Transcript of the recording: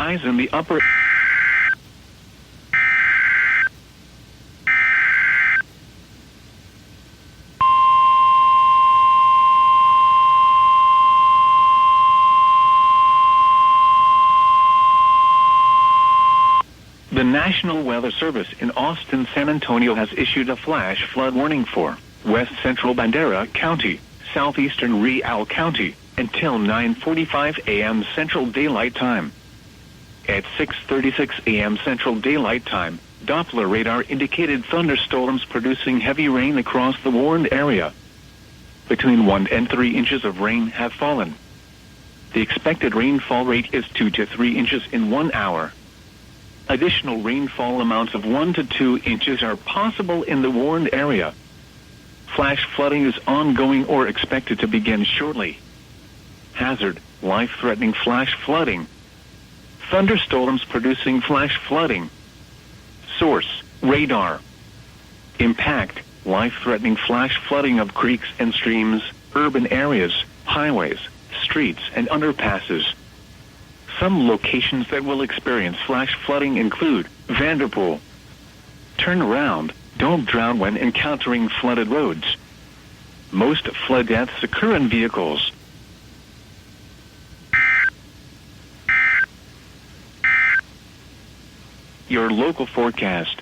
highs in the upper. The National Weather Service in Austin, San Antonio has issued a flash flood warning for West Central Bandera County, Southeastern Real County, until 9:45 a.m. Central Daylight Time. At 6:36 a.m. Central Daylight Time, Doppler radar indicated thunderstorms producing heavy rain across the warned area. Between 1 and 3 inches of rain have fallen. The expected rainfall rate is 2 to 3 inches in 1 hour. Additional rainfall amounts of 1 to 2 inches are possible in the warned area. Flash flooding is ongoing or expected to begin shortly. Hazard: life-threatening flash flooding. Thunderstorms producing flash flooding. Source: radar. Impact: life-threatening flash flooding of creeks and streams, urban areas, highways, streets, and underpasses. Some locations that will experience flash flooding include Vanderpool. Turn around. Don't drown when encountering flooded roads. Most flood deaths occur in vehicles. Your local forecast.